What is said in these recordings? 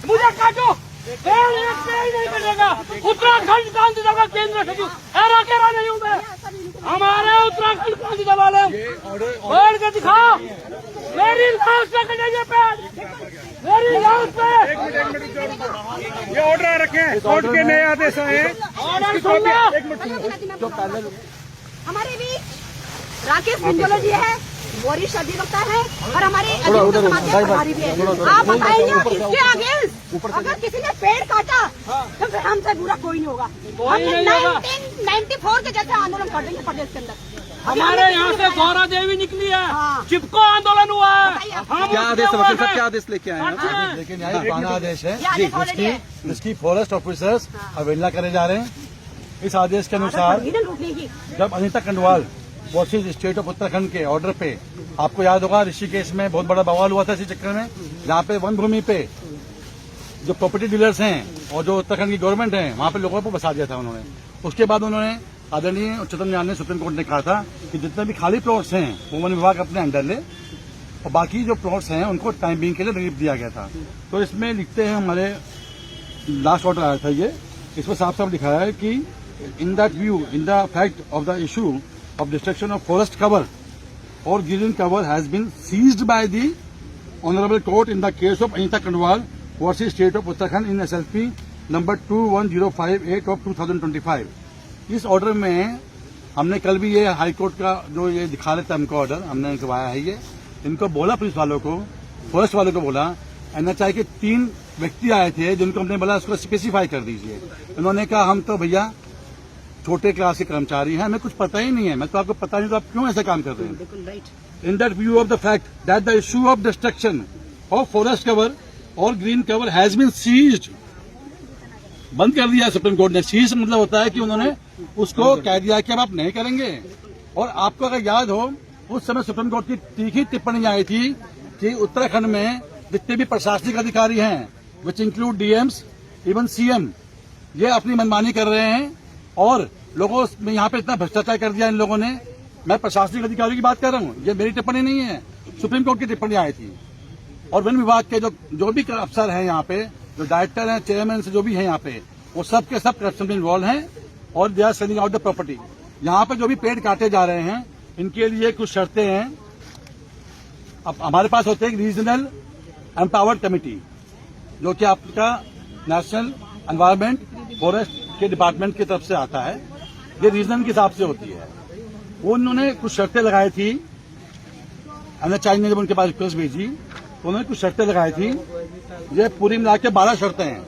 मुझे काटो, नहीं करेगा। उत्तराखंड क्रांति दल केंद्र सचिव ऐरा केरा नहीं हूँ मैं, हमारे उत्तराखंड क्रांति दल वाले बैठ के दिखाओ, मेरी लाश पे कटेंगे पैर, मेरी लाश पे। ये ऑर्डर रखे, कोर्ट के नए आदेश आए, ऑर्डर सुन लो। हमारे भी राकेश मंजोला जी है, वरिष्ठ अधिवक्ता है और हमारे प्रभारी भी है। आप बताइए इसके आगे अगर किसी ने पेड़ काटा तो फिर हमसे बुरा कोई नहीं होगा। हम 1994 के जैसे आंदोलन कर देंगे प्रदेश के अंदर। हमारे यहाँ से गौरा देवी निकली है, चिपको आंदोलन हुआ है। क्या आदेश है वकील साहब, क्या आदेश लेके आए हैं? लेकिन यही पुराना आदेश है जिसकी फॉरेस्ट ऑफिसर्स अवहेलना करे जा रहे हैं। इस आदेश के अनुसार जब Anita Kandwal versus state of Uttarakhand के ऑर्डर पे, आपको याद होगा ऋषिकेश में बहुत बड़ा बवाल हुआ था इसी चक्कर में, जहाँ पे वन भूमि पे जो प्रॉपर्टी डीलर्स हैं और जो उत्तराखंड की गवर्नमेंट है वहाँ पे लोगों को बसा दिया था उन्होंने। उसके बाद उन्होंने आदरणीय उच्चतम न्यायालय सुप्रीम कोर्ट ने कहा था कि जितने भी खाली प्लॉट्स हैं वो वन विभाग अपने अंडर ले और बाकी जो प्लॉट्स हैं उनको टाइम बीइंग के लिए रिलीफ दिया गया था। तो इसमें लिखते हैं, हमारे लास्ट ऑर्डर आया था ये, इसमें साफ साफ लिखा है कि इन that view, in the fact of the issue of destruction of forest cover or green cover has been seized by the honorable court in the case of Anita Kandwal versus State of Uttarakhand in SLP number 21058 of 2025। इस order में हमने कल भी ये high court का जो ये दिखा रहे थे हमको ऑर्डर, हमने इनकवाया है ये, इनको बोला पुलिस वालों को, फॉरेस्ट वालों को बोला, NHI के 3 व्यक्ति आए थे जिनको हमने बोला उसको स्पेसिफाई कर दीजिए। उन्होंने कहा हम तो भैया छोटे क्लास के कर्मचारी हैं, हमें कुछ पता ही नहीं है। मैं तो आपको पता नहीं तो आप क्यों ऐसा काम कर रहे हैं? In that view of the fact that the issue of destruction of forest cover और green cover has been seized, बंद कर दिया सुप्रीम कोर्ट ने। सीज मतलब होता है कि उन्होंने उसको कह दिया कि अब आप नहीं करेंगे। और आपको अगर याद हो उस समय सुप्रीम कोर्ट की तीखी टिप्पणी आई थी कि उत्तराखंड में जितने भी प्रशासनिक अधिकारी हैं, which include DMs, even CM, ये अपनी मनमानी कर रहे हैं और लोगों में यहाँ पे इतना भ्रष्टाचार कर दिया इन लोगों ने। मैं प्रशासनिक अधिकारियों की बात कर रहा हूँ, ये मेरी टिप्पणी नहीं है, सुप्रीम कोर्ट की टिप्पणी आई थी। और वन विभाग के जो भी अफसर हैं यहाँ पे, जो डायरेक्टर हैं, चेयरमैन से जो भी हैं यहाँ पे, वो सब के सब करप्शन में इन्वॉल्व हैं और they are selling out the property. यहाँ पे जो भी पेड़ काटे जा रहे हैं इनके लिए कुछ शर्तें हैं। अब हमारे पास होते हैं रीजनल एम्पावर्ड कमेटी, जो कि आपका नेशनल एनवायरमेंट फॉरेस्ट के डिपार्टमेंट की तरफ से आता है, ये रीजन के हिसाब से होती है। उन्होंने कुछ शर्तें लगाई थी, NHI ने जब उनके पास रिक्वेस्ट भेजी तो उन्होंने कुछ शर्तें लगाई थी। ये पूरी मिला के 12 शर्तें हैं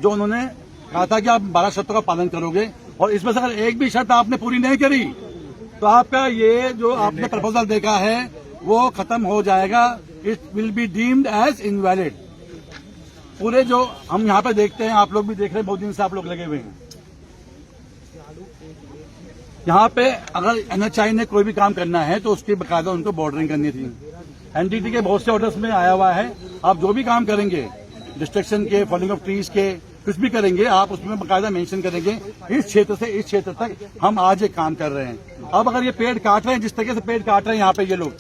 जो उन्होंने कहा था कि आप 12 शर्तों का पालन करोगे और इसमें से अगर एक भी शर्त आपने पूरी नहीं करी तो आपका ये जो आपने प्रपोजल देखा है वो खत्म हो जाएगा। It will be deemed as invalid. पूरे जो हम यहाँ पे देखते हैं, आप लोग भी देख रहे हैं, बहुत दिन से आप लोग लगे हुए हैं यहाँ पे। अगर NHI ने कोई भी काम करना है तो उसकी बकायदा उनको बॉर्डरिंग करनी थी। NGT के बहुत से ऑर्डर्स में आया हुआ है, आप जो भी काम करेंगे, डिस्ट्रक्शन के, फॉलिंग ऑफ ट्रीज के, कुछ भी करेंगे, आप उसमें बकायदा मेंशन करेंगे इस क्षेत्र से इस क्षेत्र तक हम आज एक काम कर रहे हैं। अब अगर ये पेड़ काट रहे हैं, जिस तरीके से पेड़ काट रहे हैं यहाँ पे ये लोग,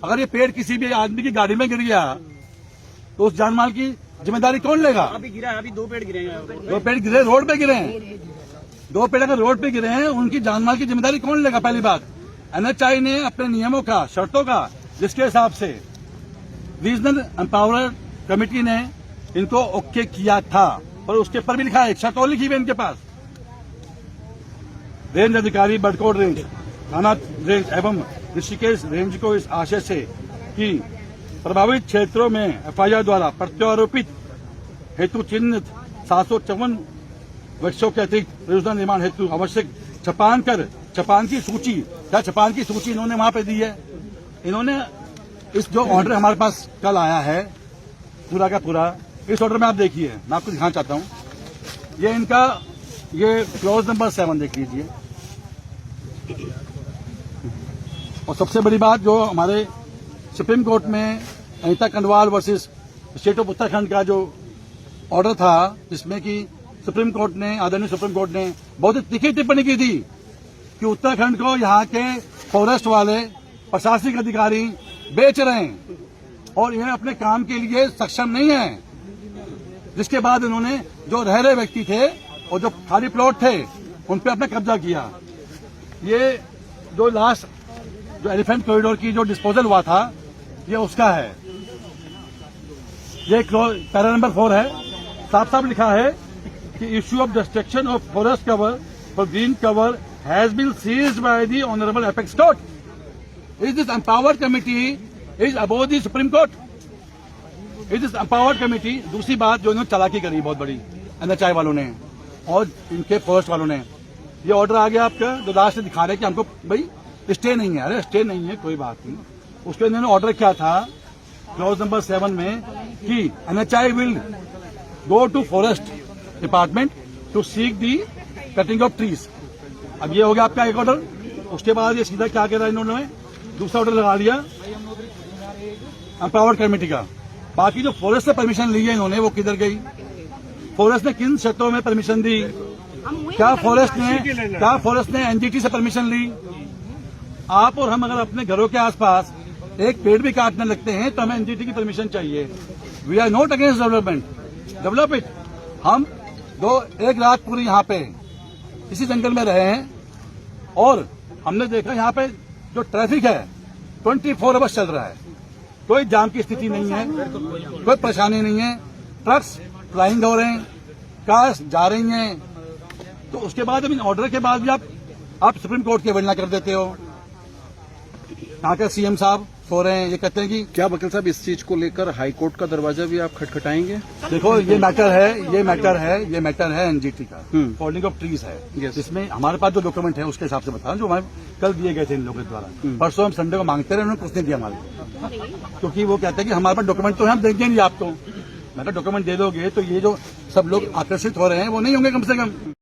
अगर ये पेड़ किसी भी आदमी की गाड़ी में गिर गया तो उस जानमाल की जिम्मेदारी कौन लेगा? अभी गिरा है, अभी 2 पेड़ गिरे हैं, 2 पेड़ गिरे, रोड पे गिरे हैं। 2 पेड़ अगर रोड पे गिरे हैं, उनकी जानमाल की जिम्मेदारी कौन लेगा? पहली बात, NHI ने अपने नियमों का, शर्तों का, जिसके हिसाब से रीजनल एम्पावर्ड कमेटी ने इनको ओके किया था, और उसके ऊपर भी लिखा है, एक शर्त और लिखी हुई इनके पास, रेंज अधिकारी बड़कोट रेंज, थाना रेंज एवं ऋषिकेश रेंज को इस आशय से कि प्रभावित क्षेत्रों में FIR द्वारा प्रत्यारोपित हेतु चिन्हित 754 वृक्षों के अतिरिक्त परियोजना निर्माण हेतु आवश्यक छपान की सूची, क्या छपान की सूची इन्होंने वहां पे दी है? इन्होंने इस जो ऑर्डर हमारे पास कल आया है पूरा का पूरा, इस ऑर्डर में आप देखिए, मैं आपको दिखाना चाहता हूं, ये इनका ये क्लॉज नंबर 7 देख लीजिए। और सबसे बड़ी बात जो हमारे सुप्रीम कोर्ट में Anita Kandwal versus state of Uttarakhand का जो ऑर्डर था, जिसमें कि सुप्रीम कोर्ट ने, आदरणीय सुप्रीम कोर्ट ने बहुत ही तीखी टिप्पणी की थी कि उत्तराखंड को यहाँ के फॉरेस्ट वाले प्रशासनिक अधिकारी बेच रहे हैं और यह अपने काम के लिए सक्षम नहीं है। जिसके बाद उन्होंने जो रह रहे व्यक्ति थे और जो खाली प्लॉट थे उन पर अपना कब्जा किया। ये जो लास्ट जो एलिफेंट कॉरिडोर की जो डिस्पोजल हुआ था, ये उसका है। ये पैरा नंबर 4 है, साफ साफ लिखा है कि issue of destruction of forest cover for green cover has been seized by the honourable apex court. Is this empowered committee is above the supreme court. Is this empowered committee. दूसरी बात जो इन्होंने चालाकी करी बहुत बड़ी NHI वालों ने और इनके फॉरेस्ट वालों ने, ये ऑर्डर आ गया आपका जो लास्ट दिखा रहे कि हमको भाई स्टे नहीं है। अरे स्टे नहीं है कोई बात नहीं, उसके इन्होंने ऑर्डर किया था क्लॉज नंबर 7 में कि NHI will go to forest department to seek the cutting of trees. अब ये हो गया आपका एक ऑर्डर। उसके बाद ये सीधा क्या कह रहा है, इन्होंने दूसरा ऑर्डर लगा दिया एम्पावर्ड कमेटी का। बाकी जो फॉरेस्ट से परमिशन ली है इन्होंने, वो किधर गई? फॉरेस्ट ने किन शर्तों में परमिशन दी? क्या फॉरेस्ट ने NGT से परमिशन ली? आप और हम अगर अपने घरों के आसपास एक पेड़ भी काटने लगते हैं तो हमें NGT की परमिशन चाहिए। We are not against development, develop it. हम एक रात पूरी यहाँ पे इसी जंगल में रहे हैं और हमने देखा यहाँ पे जो ट्रैफिक है 24 आवर्स चल रहा है, कोई जाम की स्थिति नहीं है, कोई परेशानी नहीं है। ट्रक्स फ्लाइंग हो रहे हैं, कार्स जा रही हैं। तो उसके बाद इन ऑर्डर के बाद भी आप सुप्रीम कोर्ट की अवहेलना कर देते हो। यहाँ के CM साहब सो रहे हैं, ये कहते हैं कि क्या वकील साहब इस चीज को लेकर हाई कोर्ट का दरवाजा भी आप खटखटाएंगे? देखो ये मैटर है NGT का, फॉलिंग ऑफ ट्रीज है, जिसमें हमारे पास जो डॉक्यूमेंट है उसके हिसाब से बता रहा हूं, जो हमें कल दिए गए थे इन लोगों के द्वारा। परसों हम संडे को मांगते रहे, उन्होंने कुछ नहीं दिया हमारे, क्योंकि वो कहते हैं कि हमारे पास डॉक्यूमेंट तो है, हम देंगे नहीं आपको। मैं डॉक्यूमेंट दे दोगे तो ये जो सब लोग आकर्षित हो रहे हैं वो नहीं होंगे कम से कम।